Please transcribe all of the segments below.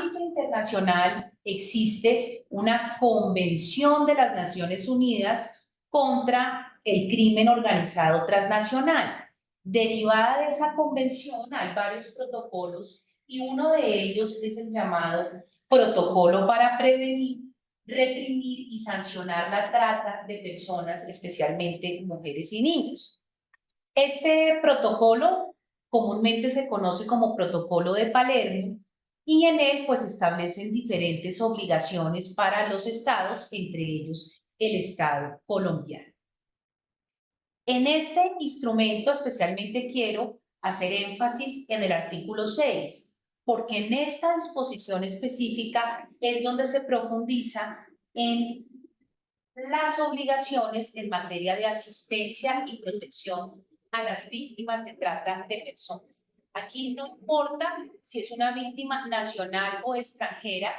ámbito internacional existe una convención de las Naciones Unidas contra el crimen organizado transnacional. Derivada de esa convención hay varios protocolos y uno de ellos es el llamado Protocolo para prevenir, reprimir y sancionar la trata de personas, especialmente mujeres y niños. Este protocolo comúnmente se conoce como Protocolo de Palermo y en él pues establecen diferentes obligaciones para los estados, entre ellos el Estado colombiano. En este instrumento especialmente quiero hacer énfasis en el artículo 6, porque en esta disposición específica es donde se profundiza en las obligaciones en materia de asistencia y protección a las víctimas de trata de personas. Aquí no importa si es una víctima nacional o extranjera,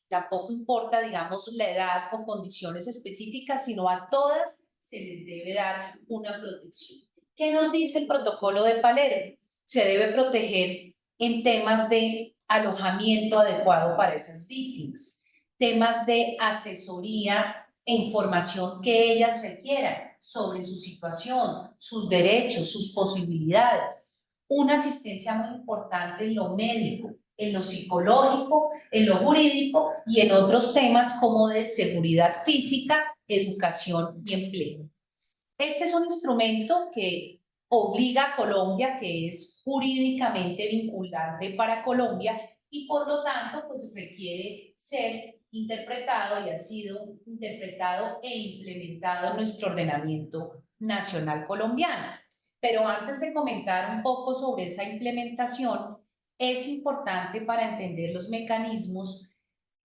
tampoco importa, digamos, la edad o condiciones específicas, sino a todas se les debe dar una protección. ¿Qué nos dice el protocolo de Palermo? Se debe proteger en temas de alojamiento adecuado para esas víctimas, temas de asesoría e información que ellas requieran sobre su situación, sus derechos, sus posibilidades. Una asistencia muy importante en lo médico, en lo psicológico, en lo jurídico y en otros temas como de seguridad física, educación y empleo. Este es un instrumento que obliga a Colombia, que es jurídicamente vinculante para Colombia y por lo tanto pues requiere ser interpretado y ha sido interpretado e implementado en nuestro ordenamiento nacional colombiano. Pero antes de comentar un poco sobre esa implementación, es importante para entender los mecanismos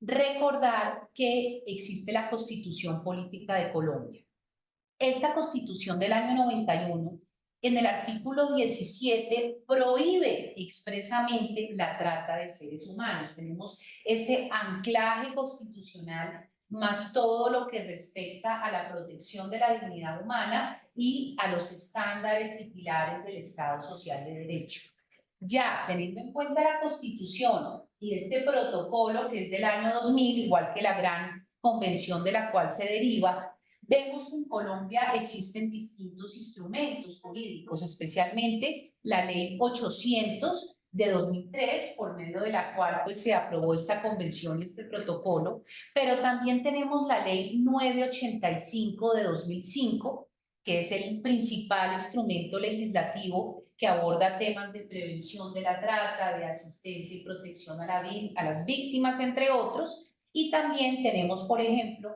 recordar que existe la Constitución Política de Colombia. Esta Constitución del año 91, en el artículo 17, prohíbe expresamente la trata de seres humanos. Tenemos ese anclaje constitucional más todo lo que respecta a la protección de la dignidad humana y a los estándares y pilares del Estado Social de Derecho. Ya teniendo en cuenta la Constitución y este protocolo que es del año 2000, igual que la gran convención de la cual se deriva, vemos que en Colombia existen distintos instrumentos jurídicos, especialmente la Ley 800 de 2003, por medio de la cual pues, se aprobó esta convención y este protocolo, pero también tenemos la Ley 985 de 2005, que es el principal instrumento legislativo que aborda temas de prevención de la trata, de asistencia y protección a las víctimas, entre otros, y también tenemos, por ejemplo,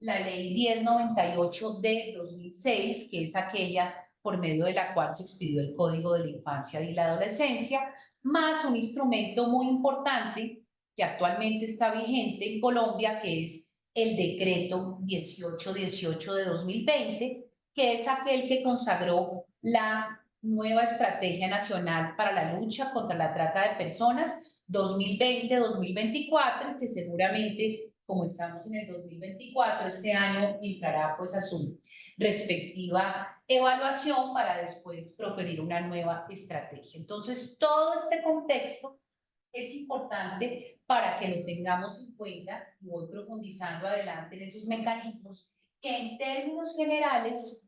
la Ley 1098 de 2006, que es aquella por medio de la cual se expidió el Código de la Infancia y la Adolescencia, más un instrumento muy importante que actualmente está vigente en Colombia, que es el Decreto 1818 de 2020, que es aquel que consagró la nueva Estrategia Nacional para la Lucha contra la Trata de Personas 2020-2024, que seguramente, como estamos en el 2024, este año entrará pues a su respectiva evaluación para después proferir una nueva estrategia. Entonces, todo este contexto es importante para que lo tengamos en cuenta. Voy profundizando adelante en esos mecanismos que en términos generales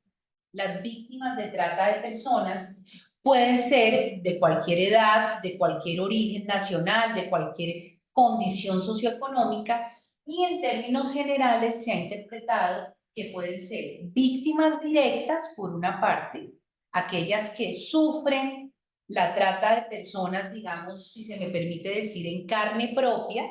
las víctimas de trata de personas pueden ser de cualquier edad, de cualquier origen nacional, de cualquier condición socioeconómica, y en términos generales se ha interpretado que pueden ser víctimas directas, por una parte, aquellas que sufren la trata de personas, digamos, si se me permite decir, en carne propia,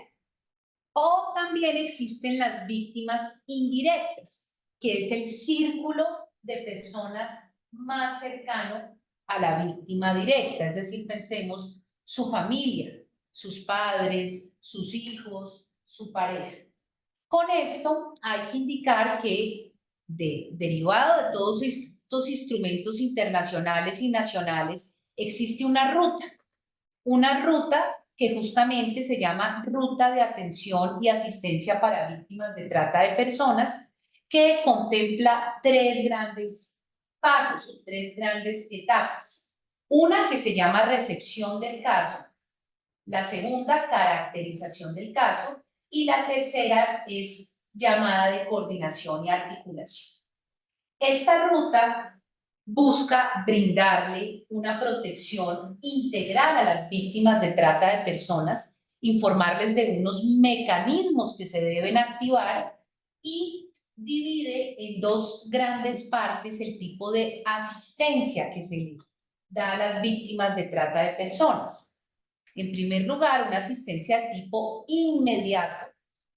o también existen las víctimas indirectas, que es el círculo de personas más cercano a la víctima directa, es decir, pensemos su familia, sus padres, sus hijos, su pareja. Con esto hay que indicar que derivado de todos estos instrumentos internacionales y nacionales, existe una ruta que justamente se llama Ruta de Atención y Asistencia para Víctimas de Trata de Personas, que contempla tres grandes pasos, tres grandes etapas. Una que se llama recepción del caso, La segunda, caracterización del caso. Y la tercera es llamada de coordinación y articulación. Esta ruta busca brindarle una protección integral a las víctimas de trata de personas, informarles de unos mecanismos que se deben activar y divide en dos grandes partes el tipo de asistencia que se le da a las víctimas de trata de personas. En primer lugar, una asistencia de tipo inmediato,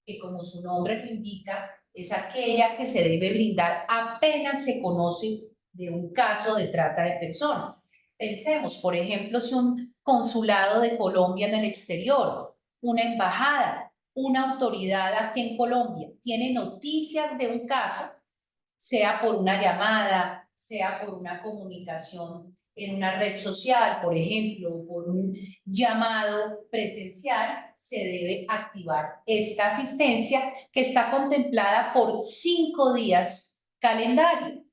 que como su nombre lo indica, es aquella que se debe brindar apenas se conoce de un caso de trata de personas. Pensemos, por ejemplo, si un consulado de Colombia en el exterior, una embajada, una autoridad aquí en Colombia tiene noticias de un caso, sea por una llamada, sea por una comunicación en una red social, por ejemplo, por un llamado presencial, se debe activar esta asistencia que está contemplada por 5 días calendario,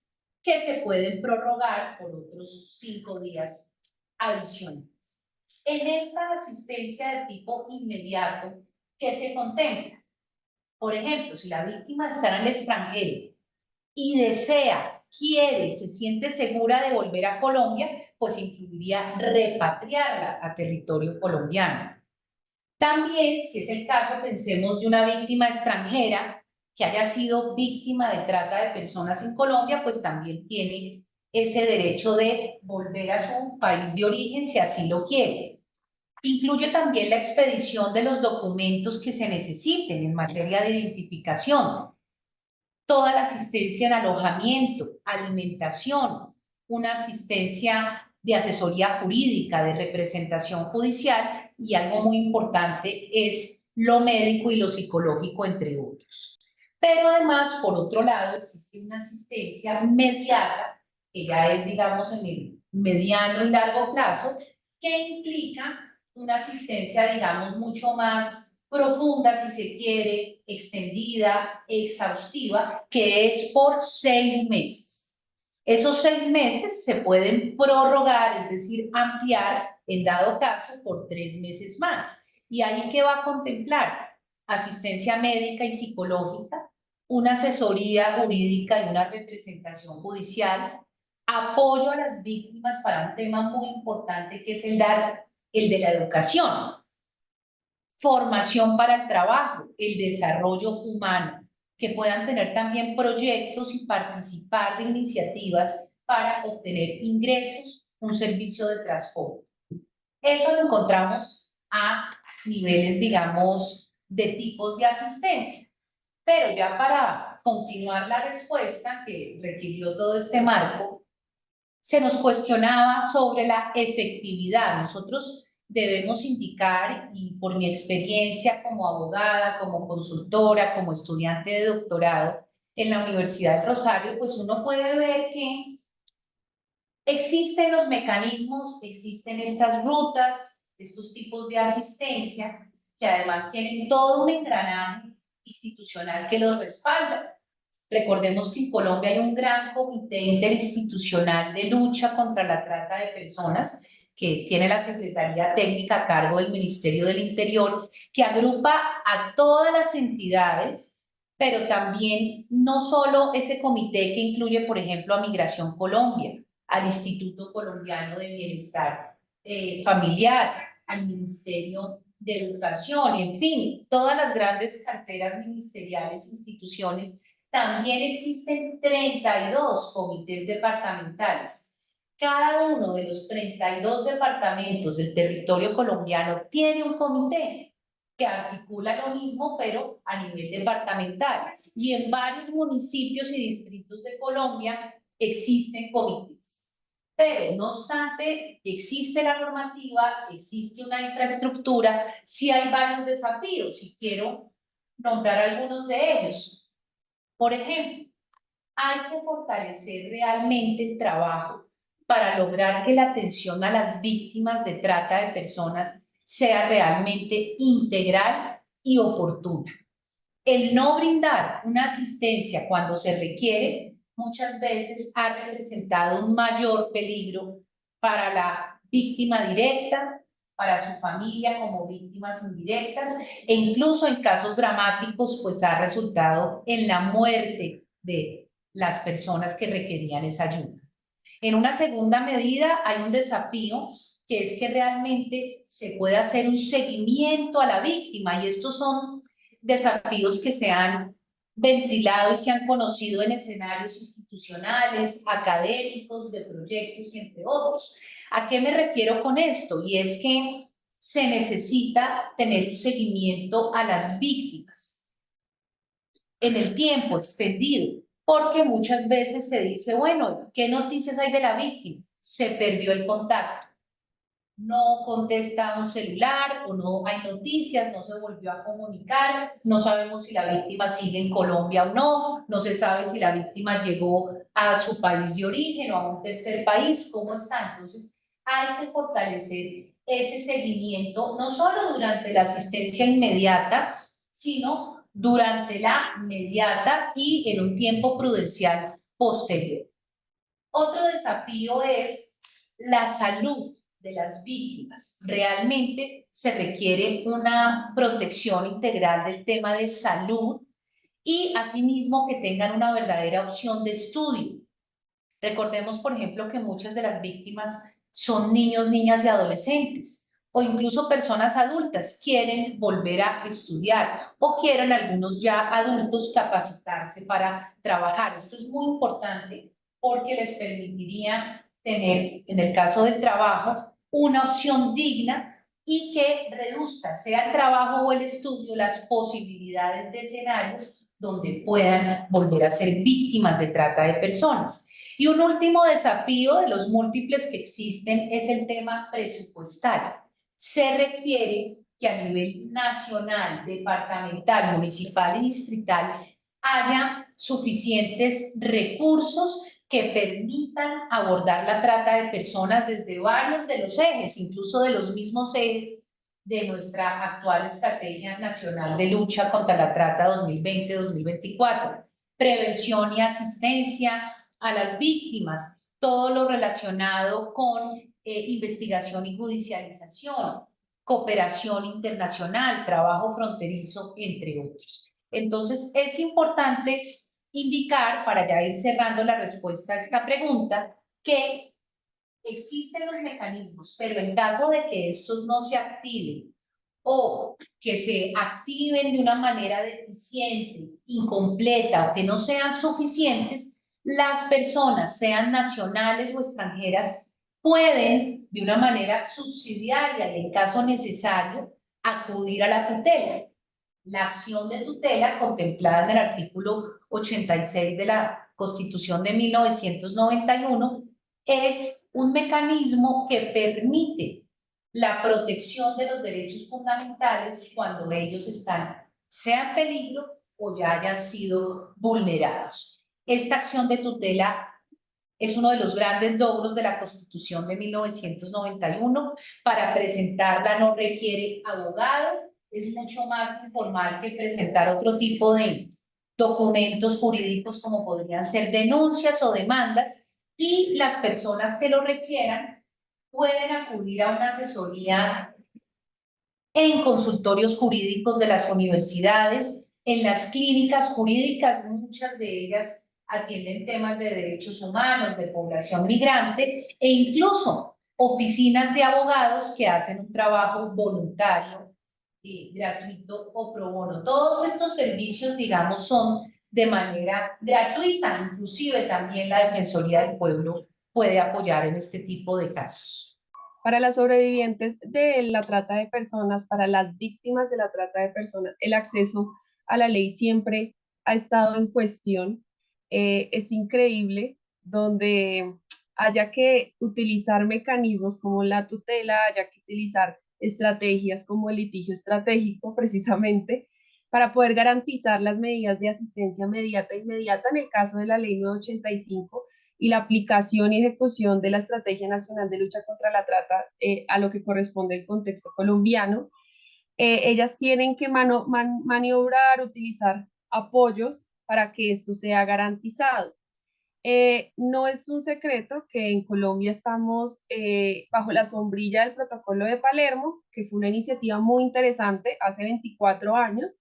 que se pueden prorrogar por otros 5 días adicionales. En esta asistencia de tipo inmediato, ¿qué se contempla? Por ejemplo, si la víctima está en el extranjero y desea, quiere, se siente segura de volver a Colombia, pues incluiría repatriarla a territorio colombiano. También, si es el caso, pensemos de una víctima extranjera que haya sido víctima de trata de personas en Colombia, pues también tiene ese derecho de volver a su país de origen si así lo quiere. Incluye también la expedición de los documentos que se necesiten en materia de identificación, toda la asistencia en alojamiento, alimentación, una asistencia de asesoría jurídica, de representación judicial y algo muy importante es lo médico y lo psicológico, entre otros. Pero además, por otro lado, existe una asistencia mediata, que ya es, digamos, en el mediano y largo plazo, que implica una asistencia, digamos, mucho más profunda, si se quiere, extendida, exhaustiva, que es por 6 meses. Esos 6 meses se pueden prorrogar, es decir, ampliar en dado caso por 3 meses más. ¿Y ahí qué va a contemplar? Asistencia médica y psicológica, una asesoría jurídica y una representación judicial, apoyo a las víctimas para un tema muy importante que es el de la educación, formación para el trabajo, el desarrollo humano, que puedan tener también proyectos y participar de iniciativas para obtener ingresos, un servicio de transporte. Eso lo encontramos a niveles, digamos, de tipos de asistencia. Pero ya para continuar la respuesta que requirió todo este marco, se nos cuestionaba sobre la efectividad. Nosotros debemos indicar, y por mi experiencia como abogada, como consultora, como estudiante de doctorado en la Universidad de Rosario, pues uno puede ver que existen los mecanismos, existen estas rutas, estos tipos de asistencia, que además tienen todo un engranaje institucional que los respalda. Recordemos que en Colombia hay un gran comité interinstitucional de lucha contra la trata de personas que tiene la Secretaría Técnica a cargo del Ministerio del Interior, que agrupa a todas las entidades, pero también no solo ese comité que incluye, por ejemplo, a Migración Colombia, al Instituto Colombiano de Bienestar Familiar, al Ministerio de Educación, en fin, todas las grandes carteras ministeriales, instituciones. También existen 32 comités departamentales. Cada uno de los 32 departamentos del territorio colombiano tiene un comité que articula lo mismo, pero a nivel departamental. Y en varios municipios y distritos de Colombia existen comités. Pero, no obstante, existe la normativa, existe una infraestructura, sí hay varios desafíos y quiero nombrar algunos de ellos. Por ejemplo, hay que fortalecer realmente el trabajo para lograr que la atención a las víctimas de trata de personas sea realmente integral y oportuna. El no brindar una asistencia cuando se requiere muchas veces ha representado un mayor peligro para la víctima directa, para su familia como víctimas indirectas e incluso en casos dramáticos pues ha resultado en la muerte de las personas que requerían esa ayuda. En una segunda medida hay un desafío que es que realmente se pueda hacer un seguimiento a la víctima y estos son desafíos que se han ventilado y se han conocido en escenarios institucionales, académicos, de proyectos y entre otros. ¿A qué me refiero con esto? Y es que se necesita tener un seguimiento a las víctimas en el tiempo extendido, porque muchas veces se dice, bueno, ¿qué noticias hay de la víctima? Se perdió el contacto, no contesta un celular o no hay noticias, no se volvió a comunicar, no sabemos si la víctima sigue en Colombia o no, no se sabe si la víctima llegó a su país de origen o a un tercer país, ¿cómo está? Entonces, hay que fortalecer ese seguimiento, no solo durante la asistencia inmediata, sino durante la inmediata y en un tiempo prudencial posterior. Otro desafío es la salud de las víctimas. Realmente se requiere una protección integral del tema de salud y asimismo que tengan una verdadera opción de estudio. Recordemos, por ejemplo, que muchas de las víctimas son niños, niñas y adolescentes o incluso personas adultas quieren volver a estudiar o quieren algunos ya adultos capacitarse para trabajar. Esto es muy importante porque les permitiría tener, en el caso del trabajo, una opción digna y que reduzca, sea el trabajo o el estudio, las posibilidades de escenarios donde puedan volver a ser víctimas de trata de personas. Y un último desafío de los múltiples que existen es el tema presupuestario. Se requiere que a nivel nacional, departamental, municipal y distrital haya suficientes recursos que permitan abordar la trata de personas desde varios de los ejes, incluso de los mismos ejes de nuestra actual Estrategia Nacional de Lucha contra la Trata 2020-2024. Prevención y asistencia a las víctimas, todo lo relacionado con investigación y judicialización, cooperación internacional, trabajo fronterizo, entre otros. Entonces, es importante indicar, para ya ir cerrando la respuesta a esta pregunta, que existen los mecanismos, pero en caso de que estos no se activen o que se activen de una manera deficiente, incompleta o que no sean suficientes, las personas, sean nacionales o extranjeras, pueden de una manera subsidiaria y en caso necesario acudir a la tutela. La acción de tutela contemplada en el artículo 86 de la Constitución de 1991 es un mecanismo que permite la protección de los derechos fundamentales cuando ellos están, sea en peligro o ya hayan sido vulnerados. Esta acción de tutela es uno de los grandes logros de la Constitución de 1991. Para presentarla no requiere abogado, es mucho más informal que presentar otro tipo de documentos jurídicos como podrían ser denuncias o demandas, y las personas que lo requieran pueden acudir a una asesoría en consultorios jurídicos de las universidades, en las clínicas jurídicas, muchas de ellas atienden temas de derechos humanos, de población migrante e incluso oficinas de abogados que hacen un trabajo voluntario, gratuito o pro bono. Todos estos servicios, digamos, son de manera gratuita, inclusive también la Defensoría del Pueblo puede apoyar en este tipo de casos. Para las sobrevivientes de la trata de personas, para las víctimas de la trata de personas, el acceso a la ley siempre ha estado en cuestión. Es increíble donde haya que utilizar mecanismos como la tutela, haya que utilizar estrategias como el litigio estratégico precisamente para poder garantizar las medidas de asistencia inmediata en el caso de la ley 985 y la aplicación y ejecución de la Estrategia Nacional de Lucha contra la Trata a lo que corresponde el contexto colombiano. Ellas tienen que maniobrar, utilizar apoyos para que esto sea garantizado. No es un secreto que en Colombia estamos bajo la sombrilla del Protocolo de Palermo, que fue una iniciativa muy interesante hace 24 años,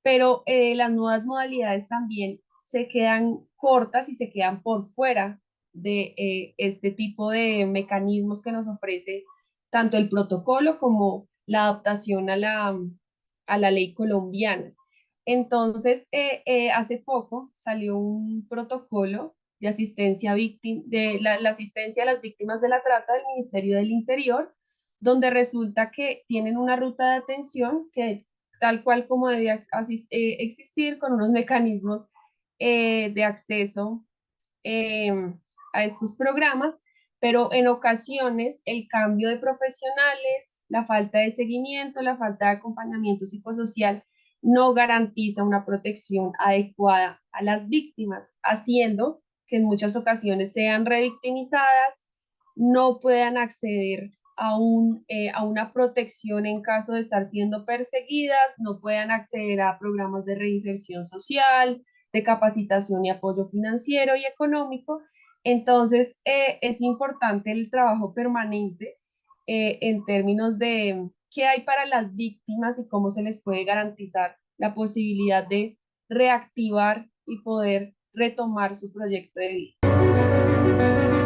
pero las nuevas modalidades también se quedan cortas y se quedan por fuera de este tipo de mecanismos que nos ofrece tanto el protocolo como la adaptación a la ley colombiana. Entonces, hace poco salió un protocolo de asistencia víctima, de la asistencia a las víctimas de la trata del Ministerio del Interior, donde resulta que tienen una ruta de atención que tal cual como debía existir con unos mecanismos de acceso eh, a estos programas, pero en ocasiones el cambio de profesionales, la falta de seguimiento, la falta de acompañamiento psicosocial no garantiza una protección adecuada a las víctimas, haciendo que en muchas ocasiones sean revictimizadas, no puedan acceder a una protección en caso de estar siendo perseguidas, no puedan acceder a programas de reinserción social, de capacitación y apoyo financiero y económico. Entonces, es importante el trabajo permanente en términos de qué hay para las víctimas y cómo se les puede garantizar la posibilidad de reactivar y poder retomar su proyecto de vida.